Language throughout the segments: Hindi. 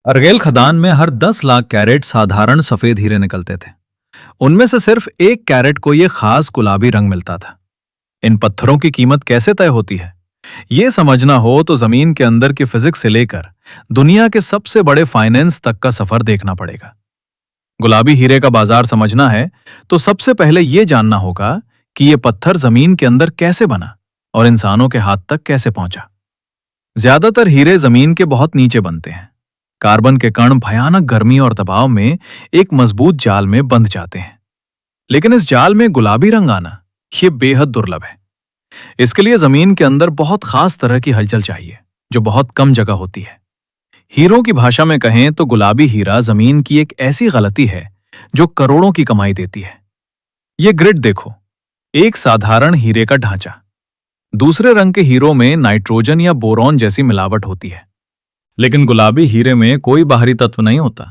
अर्गेल खदान में हर 10 लाख कैरेट साधारण सफेद हीरे निकलते थे। उनमें से सिर्फ 1 कैरेट को यह खास गुलाबी रंग मिलता था। इन पत्थरों की कीमत कैसे तय होती है, यह समझना हो तो जमीन के अंदर की फिजिक्स से लेकर दुनिया के सबसे बड़े फाइनेंस तक का सफर देखना पड़ेगा। गुलाबी हीरे का बाजार समझना है तो सबसे पहले यह जानना होगा कि यह पत्थर जमीन के अंदर कैसे बना और इंसानों के हाथ तक कैसे पहुंचा। ज्यादातर हीरे जमीन के बहुत नीचे बनते हैं। कार्बन के कण भयानक गर्मी और दबाव में एक मजबूत जाल में बंध जाते हैं। लेकिन इस जाल में गुलाबी रंग आना यह बेहद दुर्लभ है। इसके लिए जमीन के अंदर बहुत खास तरह की हलचल चाहिए, जो बहुत कम जगह होती है। हीरों की भाषा में कहें तो गुलाबी हीरा जमीन की एक ऐसी गलती है जो करोड़ों की कमाई देती है। यह ग्रिड देखो, एक साधारण हीरे का ढांचा। दूसरे रंग के हीरों में नाइट्रोजन या बोरॉन जैसी मिलावट होती है, लेकिन गुलाबी हीरे में कोई बाहरी तत्व नहीं होता।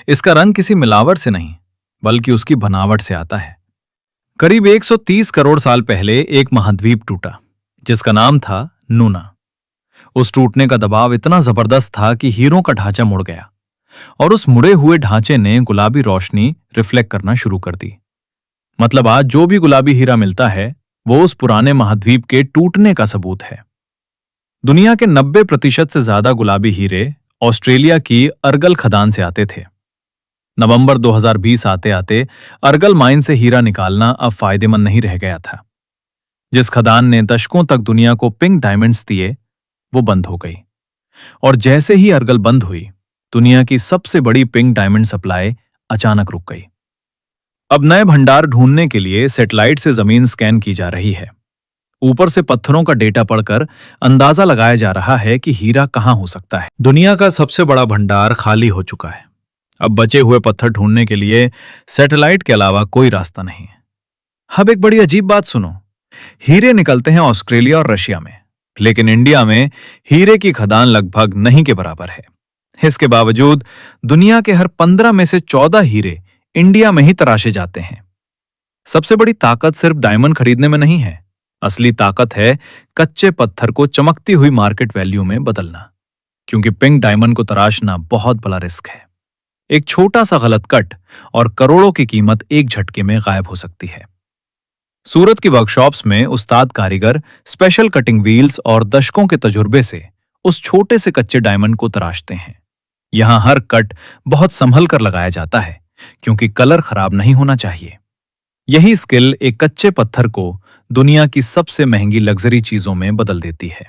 इसका रंग किसी मिलावट से नहीं, बल्कि उसकी बनावट से आता है। करीब 130 करोड़ साल पहले एक महाद्वीप टूटा, जिसका नाम था नूना। उस टूटने का दबाव इतना जबरदस्त था कि हीरों का ढांचा मुड़ गया, और उस मुड़े हुए ढांचे ने गुलाबी रोशनी रिफ्लेक्ट करना शुरू कर दी। मतलब आज जो भी गुलाबी हीरा मिलता है वो उस पुराने महाद्वीप के टूटने का सबूत है। दुनिया के 90% से ज्यादा गुलाबी हीरे ऑस्ट्रेलिया की अर्गल खदान से आते थे। नवंबर 2020 आते आते अर्गल माइन से हीरा निकालना अब फायदेमंद नहीं रह गया था। जिस खदान ने दशकों तक दुनिया को पिंक डायमंड्स दिए, वो बंद हो गई। और जैसे ही अर्गल बंद हुई, दुनिया की सबसे बड़ी पिंक डायमंड सप्लाई अचानक रुक गई। अब नए भंडार ढूंढने के लिए सैटेलाइट से जमीन स्कैन की जा रही है। ऊपर से पत्थरों का डेटा पढ़कर अंदाजा लगाया जा रहा है कि हीरा कहां हो सकता है। दुनिया का सबसे बड़ा भंडार खाली हो चुका है। अब बचे हुए पत्थर ढूंढने के लिए सैटेलाइट के अलावा कोई रास्ता नहीं है। अब एक बड़ी अजीब बात सुनो, हीरे निकलते हैं ऑस्ट्रेलिया और रशिया में, लेकिन इंडिया में हीरे की खदान लगभग नहीं के बराबर है। इसके बावजूद दुनिया के हर 15 में से 14 हीरे इंडिया में ही तराशे जाते हैं। सबसे बड़ी ताकत सिर्फ डायमंड खरीदने में नहीं है। असली ताकत है कच्चे पत्थर को चमकती हुई मार्केट वैल्यू में बदलना, क्योंकि पिंक डायमंड को तराशना बहुत बड़ा रिस्क है। एक छोटा सा गलत कट और करोड़ों की कीमत एक झटके में गायब हो सकती है। सूरत की वर्कशॉप्स में उस्ताद कारीगर स्पेशल कटिंग व्हील्स और दशकों के तजुर्बे से उस छोटे से कच्चे डायमंड को तराशते हैं। यहां हर कट बहुत संभल कर लगाया जाता है, क्योंकि कलर खराब नहीं होना चाहिए। यही स्किल एक कच्चे पत्थर को दुनिया की सबसे महंगी लग्जरी चीजों में बदल देती है।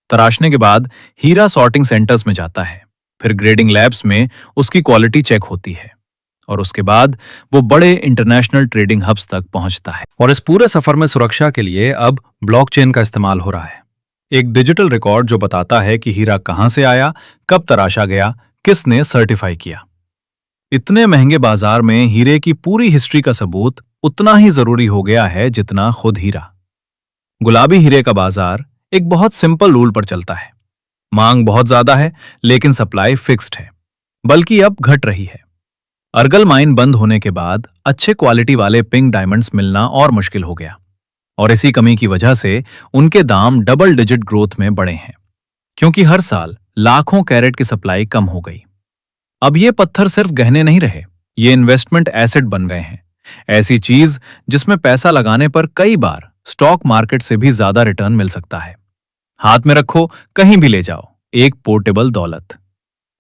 तराशने के बाद हीरा सॉर्टिंग सेंटर्स में जाता है, फिर ग्रेडिंग लैब्स में उसकी क्वालिटी चेक होती है, और उसके बाद वो बड़े इंटरनेशनल ट्रेडिंग हब्स तक पहुंचता है। और इस पूरे सफर में सुरक्षा के लिए अब ब्लॉकचेन का इस्तेमाल हो रहा है। एक डिजिटल रिकॉर्ड जो बताता है कि हीरा कहां से आया, कब तराशा गया, किसने सर्टिफाई किया। इतने महंगे बाजार में हीरे की पूरी हिस्ट्री का सबूत उतना ही जरूरी हो गया है जितना खुद हीरा। गुलाबी हीरे का बाजार एक बहुत सिंपल रूल पर चलता है। मांग बहुत ज्यादा है, लेकिन सप्लाई फिक्स्ड है, बल्कि अब घट रही है। अर्गल माइन बंद होने के बाद अच्छे क्वालिटी वाले पिंक डायमंड्स मिलना और मुश्किल हो गया, और इसी कमी की वजह से उनके दाम डबल डिजिट ग्रोथ में बढ़े हैं, क्योंकि हर साल लाखों कैरेट की सप्लाई कम हो गई। अब ये पत्थर सिर्फ गहने नहीं रहे, ये इन्वेस्टमेंट एसेट बन गए हैं। ऐसी चीज जिसमें पैसा लगाने पर कई बार स्टॉक मार्केट से भी ज्यादा रिटर्न मिल सकता है। हाथ में रखो, कहीं भी ले जाओ, एक पोर्टेबल दौलत।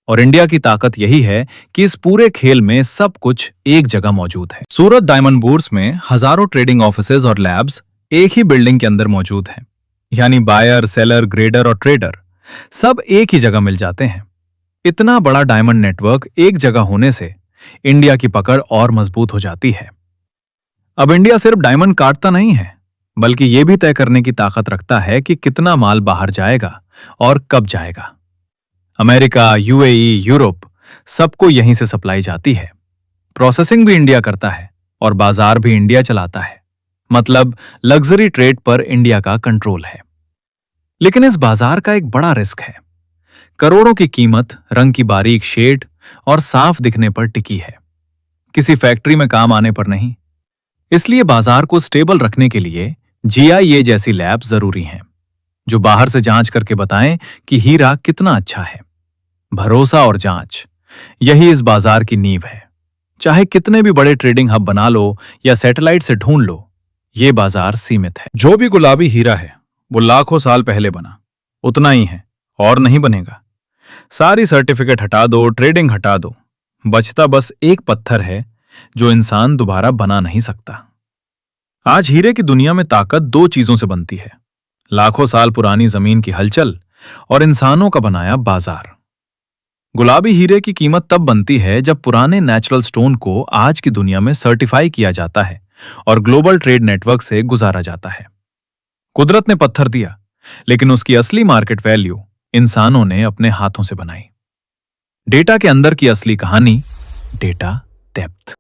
और इंडिया की ताकत यही है कि इस पूरे खेल में सब कुछ एक जगह मौजूद है। सूरत डायमंड बुर्स में हजारों ट्रेडिंग ऑफिसेज और लैब्स एक ही बिल्डिंग के अंदर मौजूद हैं। यानी बायर, सेलर, ग्रेडर और ट्रेडर सब एक ही जगह मिल जाते हैं। इतना बड़ा डायमंड नेटवर्क एक जगह होने से इंडिया की पकड़ और मजबूत हो जाती है। अब इंडिया सिर्फ डायमंड काटता नहीं है, बल्कि यह भी तय करने की ताकत रखता है कि कितना माल बाहर जाएगा और कब जाएगा। अमेरिका, यूएई, यूरोप सबको यहीं से सप्लाई जाती है। प्रोसेसिंग भी इंडिया करता है और बाजार भी इंडिया चलाता है। मतलब लग्जरी ट्रेड पर इंडिया का कंट्रोल है। लेकिन इस बाजार का एक बड़ा रिस्क है। करोड़ों की कीमत रंग की बारीक शेड और साफ दिखने पर टिकी है, किसी फैक्ट्री में काम आने पर नहीं। इसलिए बाजार को स्टेबल रखने के लिए जीआईए जैसी लैब जरूरी हैं, जो बाहर से जांच करके बताएं कि हीरा कितना अच्छा है। भरोसा और जांच, यही इस बाजार की नींव है। चाहे कितने भी बड़े ट्रेडिंग हब बना लो या सैटेलाइट से ढूंढ लो, ये बाजार सीमित है। जो भी गुलाबी हीरा है वो लाखों साल पहले बना, उतना ही है और नहीं बनेगा। सारी सर्टिफिकेट हटा दो, ट्रेडिंग हटा दो, बचता बस एक पत्थर है जो इंसान दोबारा बना नहीं सकता। आज हीरे की दुनिया में ताकत दो चीजों से बनती है, लाखों साल पुरानी जमीन की हलचल और इंसानों का बनाया बाजार। गुलाबी हीरे की कीमत तब बनती है जब पुराने नेचुरल स्टोन को आज की दुनिया में सर्टिफाई किया जाता है और ग्लोबल ट्रेड नेटवर्क से गुजारा जाता है। कुदरत ने पत्थर दिया, लेकिन उसकी असली मार्केट वैल्यू इंसानों ने अपने हाथों से बनाई। डेटा के अंदर की असली कहानी, डेटा डेप्थ।